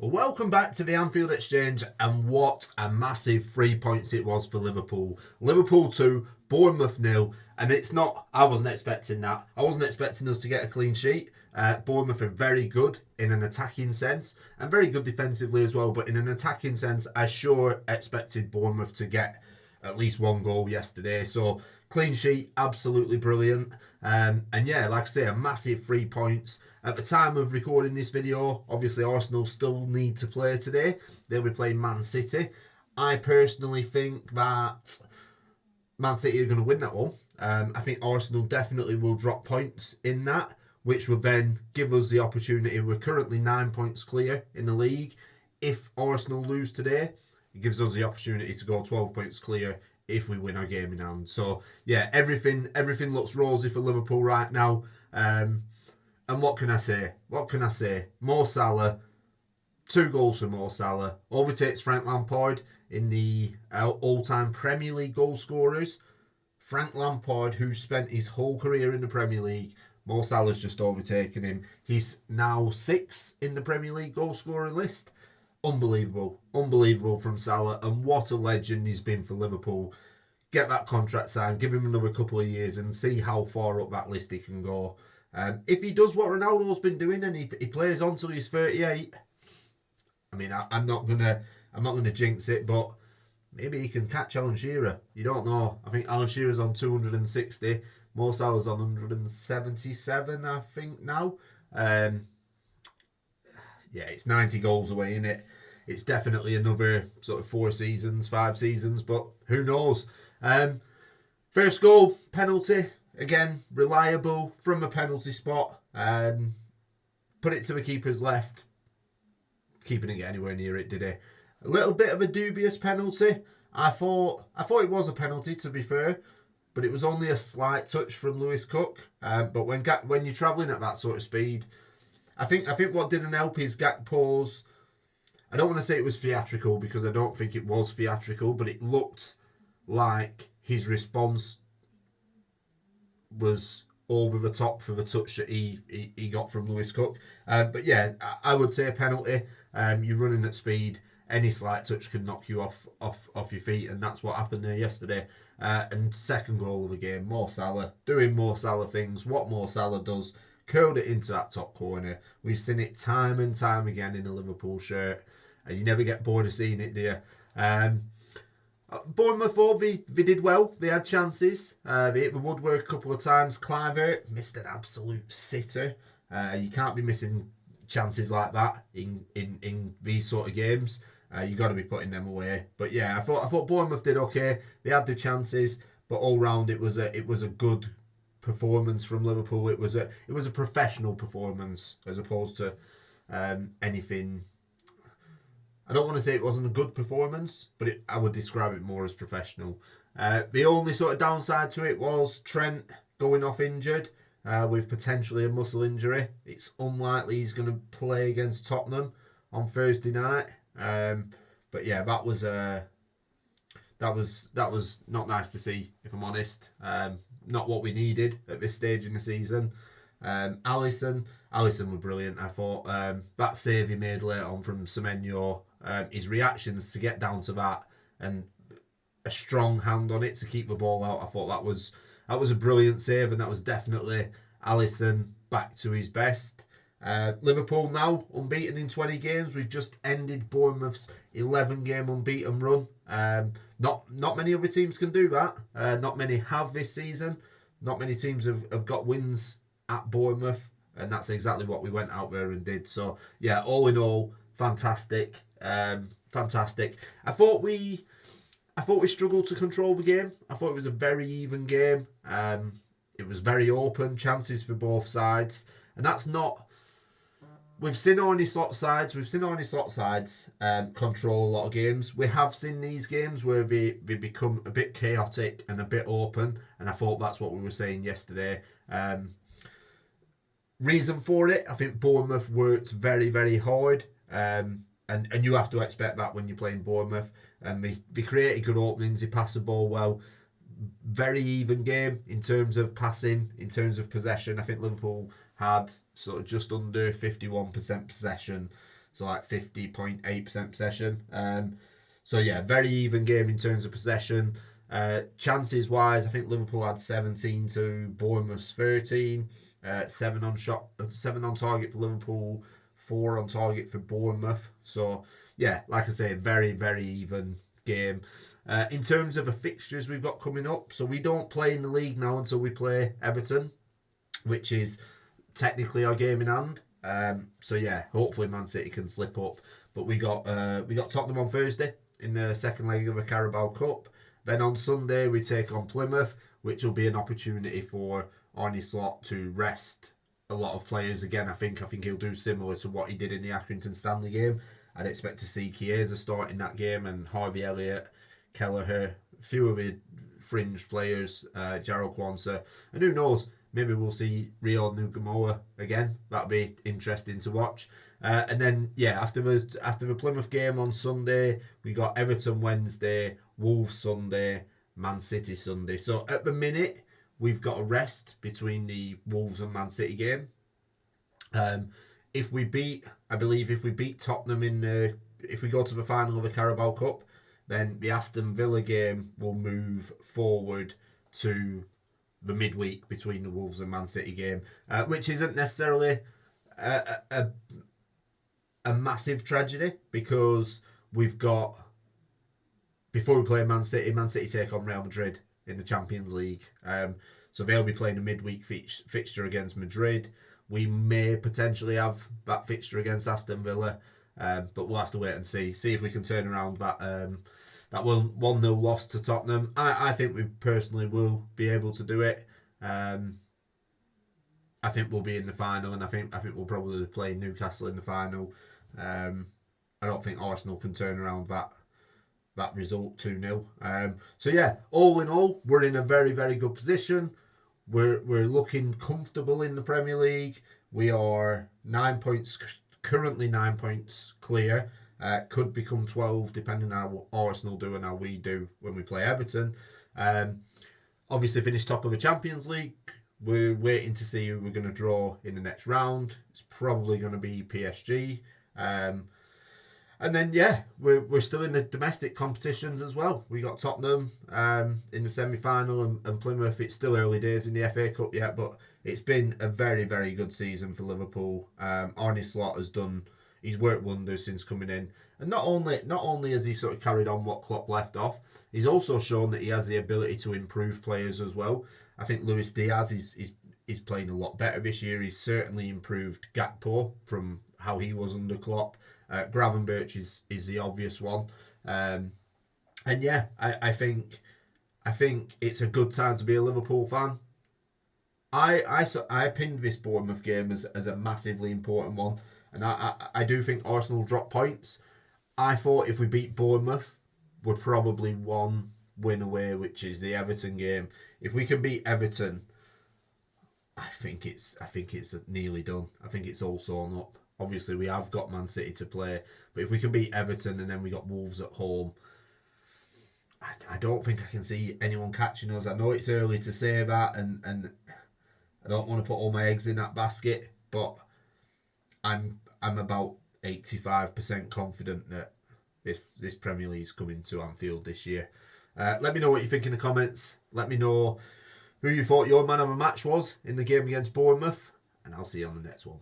Well, welcome back to the Anfield Exchange, and what a massive 3 points it was for Liverpool. Liverpool 2, Bournemouth 0, and it's not, I wasn't expecting that. I wasn't expecting us to get a clean sheet. Bournemouth are very good in an attacking sense, and very good defensively as well, but in an attacking sense, I sure expected Bournemouth to get at least one goal yesterday. So, clean sheet, absolutely brilliant. And yeah, like I say, a massive 3 points. At the time of recording this video, obviously Arsenal still need to play today. They'll be playing Man City. I personally think that Man City are going to win that one. I think Arsenal definitely will drop points in that, which will then give us the opportunity. We're currently 9 points clear in the league. If Arsenal lose today, it gives us the opportunity to go 12 points clear if we win our game in hand. So, yeah, everything looks rosy for Liverpool right now. And what can I say? Mo Salah, 2 goals for Mo Salah. Overtakes Frank Lampard in the all-time Premier League goal scorers. Frank Lampard, who spent his whole career in the Premier League, Mo Salah's just overtaken him. He's now 6th in the Premier League goal scorer list. Unbelievable from Salah, and what a legend he's been for Liverpool. Get that contract signed, give him another couple of years and see how far up that list he can go. If he does what Ronaldo's been doing and he plays on till he's 38, I mean, I'm not gonna jinx it, but maybe he can catch Alan Shearer. You don't know. I think Alan Shearer's on 260. Mo Salah's on 177, I think now. Yeah, it's 90 goals away, isn't it? It's definitely another sort of 5 seasons, but who knows? First goal, penalty. Again, reliable from a penalty spot. Put it to the keeper's left. Keeper didn't get anywhere near it, did he? A little bit of a dubious penalty. I thought it was a penalty, to be fair, but it was only a slight touch from Lewis Cook. But when you're travelling at that sort of speed, I think what didn't help is Gakpo's. I don't want to say it was theatrical because I don't think it was theatrical, but it looked like his response was over the top for the touch that he got from Lewis Cook. But yeah, I would say a penalty. You're running at speed. Any slight touch can knock you off your feet, and that's what happened there yesterday. And second goal of the game, Mo Salah doing Mo Salah things. What Mo Salah does, curled it into that top corner. We've seen it time and time again in a Liverpool shirt, and you never get bored of seeing it, do you? Bournemouth, they did well. They had chances. They hit the woodwork a couple of times. Clivert missed an absolute sitter. You can't be missing chances like that in these sort of games. You got to be putting them away. But yeah, I thought Bournemouth did okay. They had the chances, but all round it was a good performance from Liverpool. It was a professional performance as opposed to anything. I don't want to say it wasn't a good performance, but I would describe it more as professional. The only sort of downside to it was Trent going off injured with potentially a muscle injury. It's unlikely he's going to play against Tottenham on Thursday night. But yeah, that was not nice to see, if I'm honest. Not what we needed at this stage in the season. Alisson were brilliant. I thought that save he made later on from Semenyo, his reactions to get down to that and a strong hand on it to keep the ball out. I thought that was a brilliant save, and that was definitely Alisson back to his best. Liverpool now unbeaten in 20 games. We've just ended Bournemouth's 11-game unbeaten run. Not many other teams can do that. Not many have this season. Not many teams have got wins at Bournemouth, and that's exactly what we went out there and did. So yeah, all in all, fantastic. I thought we struggled to control the game. I thought it was a very even game. It was very open, chances for both sides, and that's not. We've seen Arne Slot sides. Control a lot of games. We have seen these games where they become a bit chaotic and a bit open, and I thought that's what we were saying yesterday. Reason for it, I think Bournemouth worked very, very hard, and you have to expect that when you're playing Bournemouth. And they created good openings. They passed the ball well. Very even game in terms of passing, in terms of possession. I think Liverpool had sort of just under 51% possession. so like 50.8% possession. So yeah, very even game in terms of possession. Chances wise, I think Liverpool had 17 to Bournemouth's 13. 7 on target for Liverpool, 4 on target for Bournemouth. So yeah, like I say, very, very even game. In terms of the fixtures we've got coming up, so we don't play in the league now until we play Everton, which is technically our game in hand. So yeah, hopefully Man City can slip up. But we got Tottenham on Thursday in the second leg of a Carabao Cup. Then on Sunday we take on Plymouth, which will be an opportunity for Arne Slot to rest a lot of players again. I think he'll do similar to what he did in the Accrington Stanley game. I'd expect to see Chiesa start in that game, and Harvey Elliott, Kelleher, a few of the fringe players, Jarrell Kwanzaa, and who knows, maybe we'll see Rio Nugamoa again. That'll be interesting to watch. And then yeah, after the Plymouth game on Sunday, we got Everton Wednesday, Wolves Sunday, Man City Sunday. So at the minute, we've got a rest between the Wolves and Man City game. If we beat Tottenham if we go to the final of the Carabao Cup, then the Aston Villa game will move forward to the midweek between the Wolves and Man City game, which isn't necessarily a massive tragedy, because we've got, before we play Man City take on Real Madrid in the Champions League. So they'll be playing a midweek fixture against Madrid. We may potentially have that fixture against Aston Villa, but we'll have to wait and see if we can turn around that 1-0 loss to Tottenham. I think we personally will be able to do it. I think we'll be in the final, and I think we'll probably play Newcastle in the final. I don't think Arsenal can turn around that result 2-0. So yeah, all in all, we're in a very, very good position. We're looking comfortable in the Premier League. We are 9 points, currently 9 points clear. Could become 12 depending on how Arsenal do and how we do when we play Everton. Obviously finished top of the Champions League. We're waiting to see who we're going to draw in the next round. It's probably going to be PSG. And then yeah, we're still in the domestic competitions as well. We got Tottenham in the semi-final and Plymouth. It's still early days in the FA Cup yet, but it's been a very, very good season for Liverpool. Arne Slot he's worked wonders since coming in, and not only has he sort of carried on what Klopp left off, he's also shown that he has the ability to improve players as well. I think Luis Diaz is playing a lot better this year. He's certainly improved Gakpo from how he was under Klopp. Gravenberch is the obvious one, and yeah, I think it's a good time to be a Liverpool fan. I pinned this Bournemouth game as a massively important one, and I do think Arsenal drop points. I thought if we beat Bournemouth, we're probably one win away, which is the Everton game. If we can beat Everton, I think it's nearly done. I think it's all sewn up. Obviously, we have got Man City to play, but if we can beat Everton and then we got Wolves at home, I don't think I can see anyone catching us. I know it's early to say that, and I don't want to put all my eggs in that basket, but I'm about 85% confident that this Premier League's coming to Anfield this year. Let me know what you think in the comments. Let me know who you thought your man of the match was in the game against Bournemouth, and I'll see you on the next one.